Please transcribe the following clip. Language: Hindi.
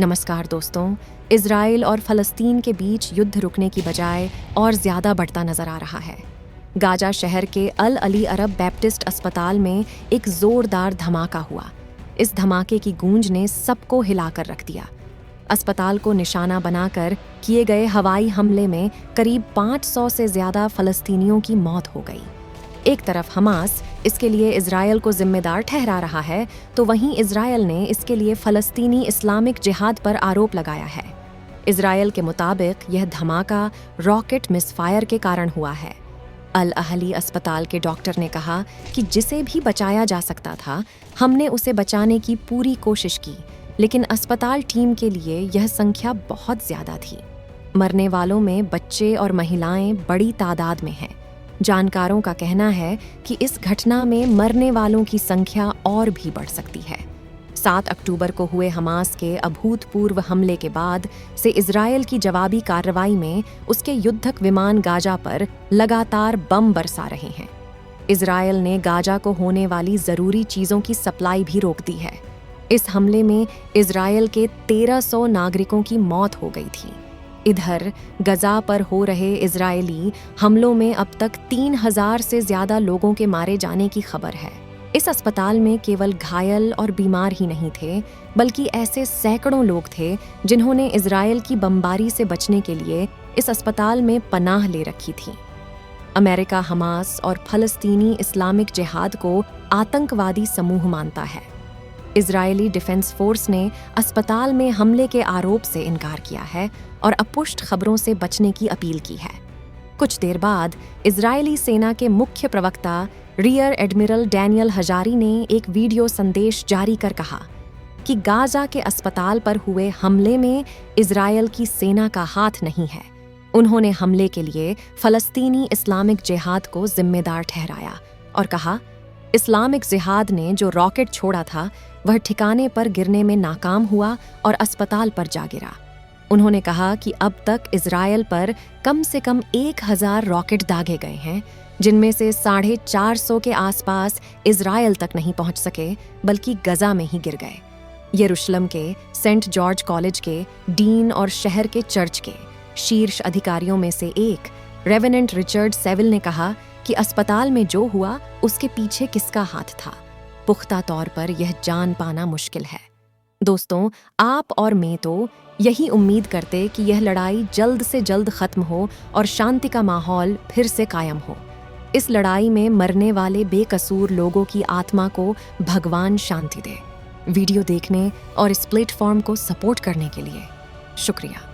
नमस्कार दोस्तों। इजराइल और फ़लस्तीन के बीच युद्ध रुकने की बजाय और ज़्यादा बढ़ता नज़र आ रहा है। गाजा शहर के अल अली अरब बैप्टिस्ट अस्पताल में एक ज़ोरदार धमाका हुआ। इस धमाके की गूंज ने सबको हिलाकर रख दिया। अस्पताल को निशाना बनाकर किए गए हवाई हमले में करीब 500 से ज़्यादा फ़लस्तीनियों की मौत हो गई। एक तरफ हमास इसके लिए इजरायल को जिम्मेदार ठहरा रहा है, तो वहीं इजरायल ने इसके लिए फ़लस्तीनी इस्लामिक जिहाद पर आरोप लगाया है। इजरायल के मुताबिक यह धमाका रॉकेट मिसफायर के कारण हुआ है। अल अहली अस्पताल के डॉक्टर ने कहा कि जिसे भी बचाया जा सकता था, हमने उसे बचाने की पूरी कोशिश की, लेकिन अस्पताल टीम के लिए यह संख्या बहुत ज़्यादा थी। मरने वालों में बच्चे और महिलाएं बड़ी तादाद में हैं। जानकारों का कहना है कि इस घटना में मरने वालों की संख्या और भी बढ़ सकती है। 7 अक्टूबर को हुए हमास के अभूतपूर्व हमले के बाद से इजरायल की जवाबी कार्रवाई में उसके युद्धक विमान गाजा पर लगातार बम बरसा रहे हैं। इजरायल ने गाजा को होने वाली ज़रूरी चीज़ों की सप्लाई भी रोक दी है। इस हमले में इजरायल के 1300 नागरिकों की मौत हो गई थी। इधर गजा पर हो रहे इजरायली हमलों में अब तक 3000 से ज़्यादा लोगों के मारे जाने की खबर है। इस अस्पताल में केवल घायल और बीमार ही नहीं थे, बल्कि ऐसे सैकड़ों लोग थे जिन्होंने इजरायल की बमबारी से बचने के लिए इस अस्पताल में पनाह ले रखी थी। अमेरिका हमास और फ़लस्तीनी इस्लामिक जिहाद को आतंकवादी समूह मानता है। इजरायली डिफेंस फोर्स ने अस्पताल में हमले के आरोप से इनकार किया है और अपुष्ट खबरों से बचने की अपील की है। कुछ देर बाद इजरायली सेना के मुख्य प्रवक्ता रियर एडमिरल डैनियल हजारी ने एक वीडियो संदेश जारी कर कहा कि गाजा के अस्पताल पर हुए हमले में इजरायल की सेना का हाथ नहीं है। उन्होंने हमले के लिए फ़लस्तीनी इस्लामिक जिहाद को जिम्मेदार ठहराया और कहा, इस्लामिक जिहाद ने जो रॉकेट छोड़ा था वह ठिकाने पर गिरने में नाकाम हुआ और अस्पताल पर जा गिरा। उन्होंने कहा कि अब तक इजरायल पर कम से कम 1000 रॉकेट दागे गए हैं, जिनमें से 450 के आसपास इजरायल तक नहीं पहुंच सके, बल्कि गजा में ही गिर गए। यरूशलेम के सेंट जॉर्ज कॉलेज के डीन और शहर के चर्च के शीर्ष अधिकारियों में से एक रेवेनेंट रिचर्ड सेविल ने कहा कि अस्पताल में जो हुआ उसके पीछे किसका हाथ था, पुख्ता तौर पर यह जान पाना मुश्किल है। दोस्तों, आप और मैं तो यही उम्मीद करते कि यह लड़ाई जल्द से जल्द खत्म हो और शांति का माहौल फिर से कायम हो। इस लड़ाई में मरने वाले बेकसूर लोगों की आत्मा को भगवान शांति दे। वीडियो देखने और इस प्लेटफॉर्म को सपोर्ट करने के लिए शुक्रिया।